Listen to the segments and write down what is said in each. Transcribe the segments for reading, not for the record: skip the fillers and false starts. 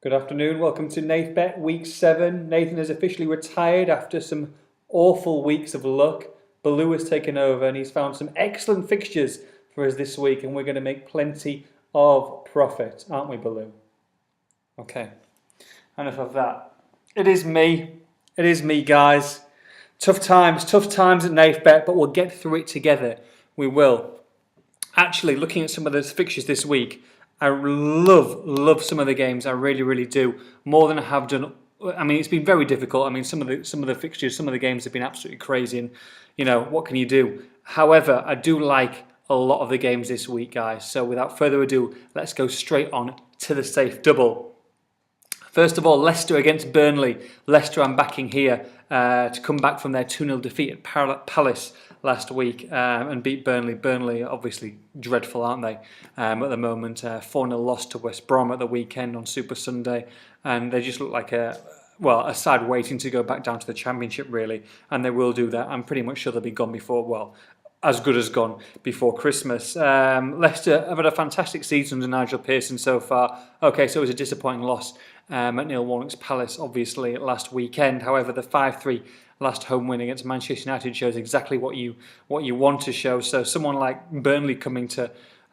Good afternoon, welcome to Nathbet Week 7. Nathan has officially retired after some awful weeks of luck. Baloo has taken over and he's found some excellent fixtures for us this week, and we're going to make plenty of profit, aren't we, Baloo? Okay, enough of that. It is me, guys. Tough times at Nathbet, but we'll get through it together. We will. Actually, looking at some of those fixtures this week, I love some of the games. I really do, more than I have done. I mean, it's been very difficult. I mean, some of the fixtures, some of the games have been absolutely crazy, and what can you do? However, I do like a lot of the games this week, guys. So without further ado, let's go straight on to the safe double. First of all, Leicester against Burnley. Leicester, I'm backing here to come back from their 2-0 defeat at Palace last week and beat Burnley. Burnley, obviously dreadful, aren't they, at the moment? 4-0 loss to West Brom at the weekend on Super Sunday. And they just look like a side waiting to go back down to the Championship, really. And they will do that. I'm pretty much sure they'll be gone before, as good as gone before Christmas. Leicester have had a fantastic season under Nigel Pearson so far. Okay, so it was a disappointing loss at Neil Warnock's Palace, obviously, last weekend. However, the 5-3 last home win against Manchester United shows exactly what you want to show. So someone like Burnley coming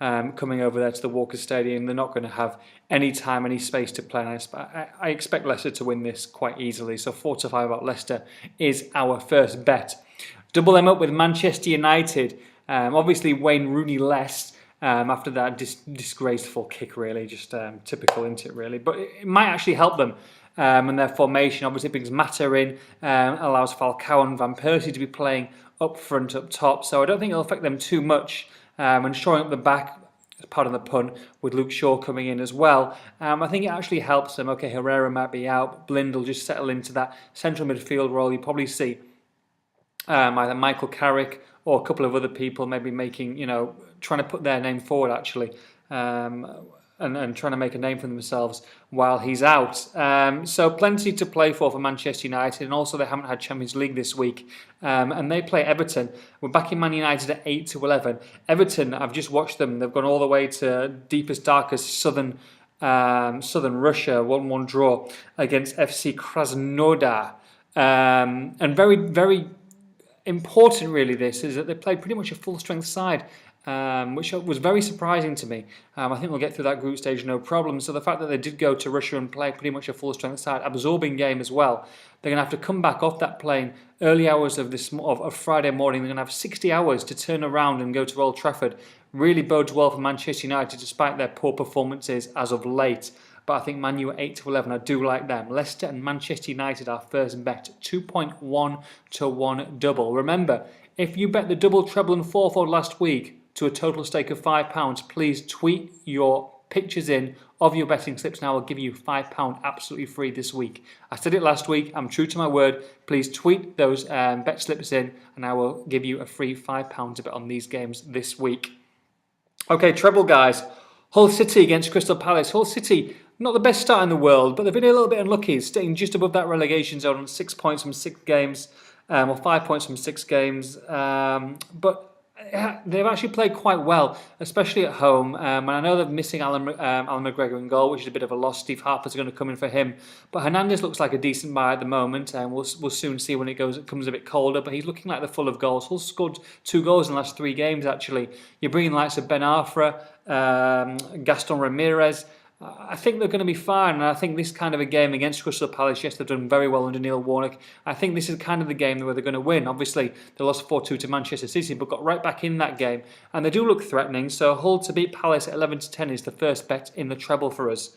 over there to the Walker Stadium, they're not going to have any time, any space to play. I expect Leicester to win this quite easily. So 4-5 about Leicester is our first bet. Double them up with Manchester United. Obviously, Wayne Rooney-less after that disgraceful kick, really. Just typical, isn't it, really? But it might actually help them in their formation. Obviously, it brings Mata in, allows Falcao and Van Persie to be playing up front, up top. So I don't think it'll affect them too much. And shoring up the back, pardon the pun, with Luke Shaw coming in as well. I think it actually helps them. Okay, Herrera might be out, but Blind will just settle into that central midfield role. You probably see either Michael Carrick or a couple of other people maybe making, trying to put their name forward actually, and trying to make a name for themselves while he's out. So plenty to play for Manchester United, and also they haven't had Champions League this week, and they play Everton. We're back in Man United at 8-11. Everton, I've just watched them. They've gone all the way to deepest, darkest southern Russia, 1-1 draw against FC Krasnodar, and very important, really, this is that they played pretty much a full-strength side, which was very surprising to me. I think they'll get through that group stage no problem. So the fact that they did go to Russia and play pretty much a full-strength side, absorbing game as well, they're going to have to come back off that plane early hours of Friday morning. They're going to have 60 hours to turn around and go to Old Trafford. Really bodes well for Manchester United, despite their poor performances as of late. But I think Man U at 8-11, I do like them. Leicester and Manchester United are first bet, 2.1 to 1 double. Remember, if you bet the double, treble and fourfold last week to a total stake of £5, please tweet your pictures in of your betting slips and I will give you £5 absolutely free this week. I said it last week, I'm true to my word. Please tweet those bet slips in and I will give you a free £5 to bet on these games this week. Okay, treble, guys. Hull City against Crystal Palace. Hull City, not the best start in the world, but they've been a little bit unlucky, staying just above that relegation zone on 6 points from 6 games, or 5 points from 6 games. But they've actually played quite well, especially at home. And I know they're missing Alan McGregor in goal, which is a bit of a loss. Steve Harper's going to come in for him. But Hernandez looks like a decent buy at the moment, and we'll soon see when it comes a bit colder. But he's looking like they're full of goals. Hull's scored 2 goals in the last 3 games, actually. You're bringing the likes of Ben Arfa, Gaston Ramirez. I think they're going to be fine, and I think this kind of a game against Crystal Palace, yes, they've done very well under Neil Warnock. I think this is kind of the game where they're going to win. Obviously, they lost 4-2 to Manchester City, but got right back in that game, and they do look threatening. So Hull to beat Palace at 11-10 is the first bet in the treble for us.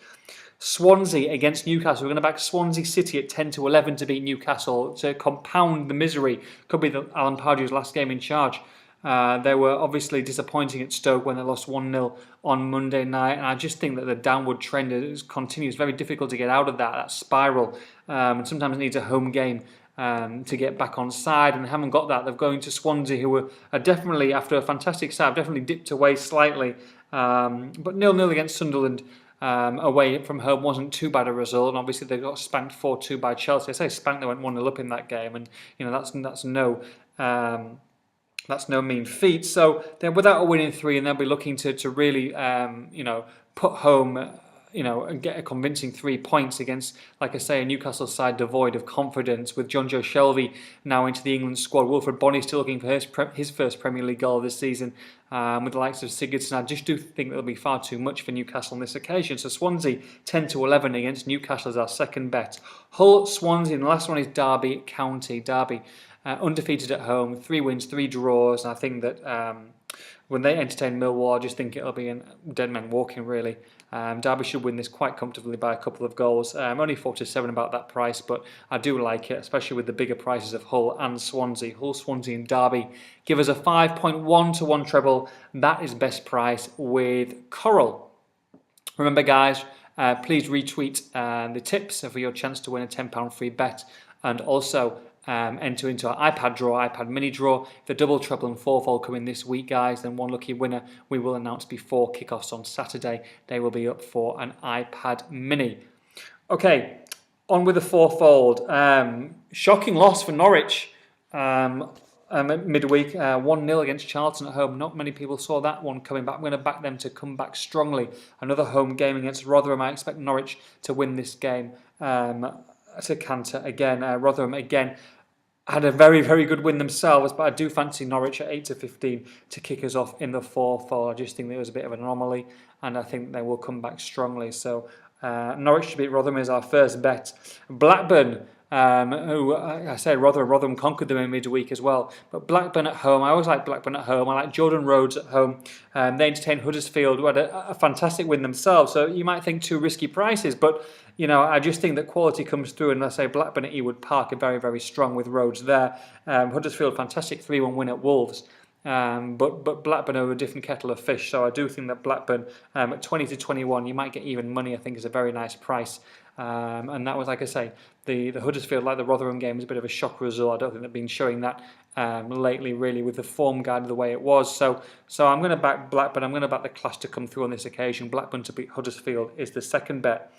Swansea against Newcastle. We're going to back Swansea City at 10-11 to beat Newcastle to compound the misery. Could be Alan Pardew's last game in charge. They were obviously disappointing at Stoke when they lost 1-0 on Monday night, and I just think that the downward trend continues. Very difficult to get out of that spiral, and sometimes it needs a home game to get back on side, and they haven't got that. They're going to Swansea, who are definitely, after a fantastic start, definitely dipped away slightly, but 0-0 against Sunderland away from home wasn't too bad a result, and obviously they got spanked 4-2 by Chelsea. I say spanked, they went 1-0 up in that game, and that's no mean feat. So they're without a winning 3, and they'll be looking to really, put home, and get a convincing 3 points against, like I say, a Newcastle side devoid of confidence, with John Joe Shelvey now into the England squad. Wilfred Bonney still looking for his first Premier League goal this season, with the likes of Sigurdsson. I just do think that'll be far too much for Newcastle on this occasion. So Swansea 10-11 against Newcastle is our second bet. Hull, Swansea, and the last one is Derby County. Derby undefeated at home, 3 wins, 3 draws, and I think that when they entertain Millwall, I just think it'll be a dead man walking, really. Derby should win this quite comfortably by a couple of goals. Only 4-7 about that price, but I do like it, especially with the bigger prices of Hull and Swansea. Hull, Swansea and Derby give us a 5.1 to 1 treble. That is best price with Coral. Remember, guys, please retweet the tips for your chance to win a £10 free bet, and also enter into our iPad mini draw. If the double, treble and fourfold come in this week, guys, then one lucky winner we will announce before kickoffs on Saturday. They will be up for an iPad mini. Okay, on with the fourfold. Shocking loss for Norwich midweek, 1-0 against Charlton at home. Not many people saw that one coming back. I'm going to back them to come back strongly. Another home game against Rotherham. I expect Norwich to win this game. To canter again. Rotherham again had a very, very good win themselves, but I do fancy Norwich at 8-15 to kick us off in the fourfold. I just think there was a bit of an anomaly, and I think they will come back strongly. So Norwich to beat Rotherham is our first bet. Blackburn, who I say Rotherham conquered them in midweek as well. But Blackburn at home, I always like Blackburn at home. I like Jordan Rhodes at home. They entertained Huddersfield, who had a fantastic win themselves. So you might think 2 risky prices, but I just think that quality comes through, and I say Blackburn at Ewood Park are very, very strong with Rhodes there. Huddersfield, fantastic 3-1 win at Wolves. But Blackburn are a different kettle of fish, so I do think that Blackburn at 20-21, you might get even money. I think is a very nice price. And that was, like I say, the Huddersfield, like the Rotherham game, was a bit of a shock result. I don't think they've been showing that lately, really, with the form guide the way it was. So I'm going to back Blackburn. I'm going to back the class to come through on this occasion. Blackburn to beat Huddersfield is the second bet.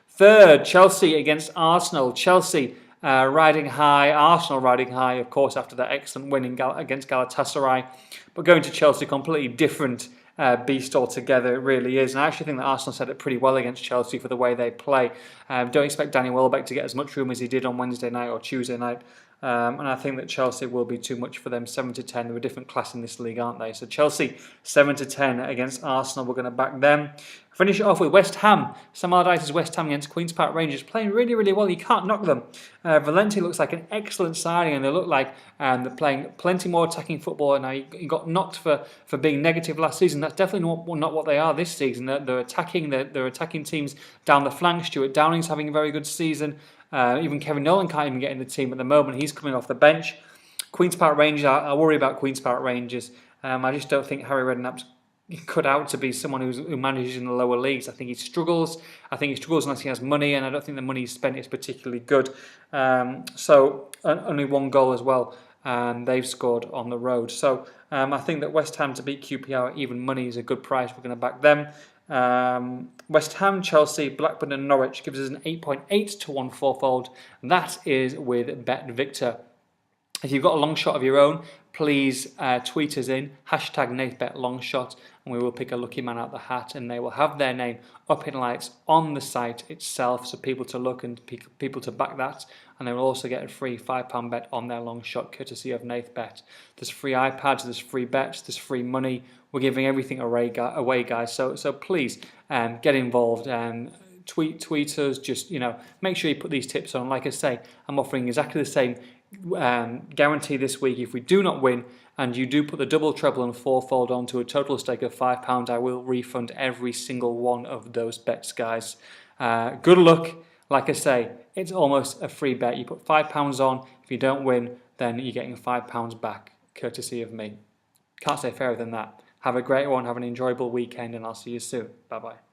Third, Chelsea against Arsenal. Chelsea riding high, Arsenal riding high, of course, after that excellent win against Galatasaray. But going to Chelsea, completely different beast altogether, it really is. And I actually think that Arsenal set it pretty well against Chelsea for the way they play. Don't expect Danny Welbeck to get as much room as he did on Wednesday night or Tuesday night. And I think that Chelsea will be too much for them, 7-10. They're a different class in this league, aren't they? So Chelsea, 7-10 against Arsenal. We're going to back them. Finish it off with West Ham. Sam Allardyce's West Ham against Queen's Park Rangers, playing really, really well. You can't knock them. Valencia looks like an excellent signing, and they look like they're playing plenty more attacking football. Now, you got knocked for being negative last season. That's definitely not what they are this season. They're attacking. They're attacking teams down the flank. Stuart Downing's having a very good season. Even Kevin Nolan can't even get in the team at the moment. He's coming off the bench. Queen's Park Rangers, I worry about Queen's Park Rangers. I just don't think Harry Redknapp's cut out to be someone who manages in the lower leagues. I think he struggles. I think he struggles unless he has money, and I don't think the money he's spent is particularly good. So only 1 goal as well. They've scored on the road. So I think that West Ham to beat QPR at even money is a good price. We're going to back them. West Ham, Chelsea, Blackburn and Norwich gives us an 8.8 to 1 fourfold. That is with Bet Victor. If you've got a long shot of your own, please tweet us in, #NathbetLongshot, and we will pick a lucky man out the hat, and they will have their name up in lights on the site itself, so people to look and people to back that, and they will also get a free £5 bet on their long shot, courtesy of Nathbet. There's free iPads, there's free bets, there's free money. We're giving everything away, guys. So please get involved and tweet us. Just make sure you put these tips on. Like I say, I'm offering exactly the same guarantee this week. If we do not win and you do put the double, treble and fourfold onto a total stake of £5, I will refund every single one of those bets, guys. Good luck. Like I say, it's almost a free bet. You put £5 on. If you don't win, then you're getting £5 back, courtesy of me. Can't say fairer than that. Have a great one. Have an enjoyable weekend, and I'll see you soon. Bye-bye.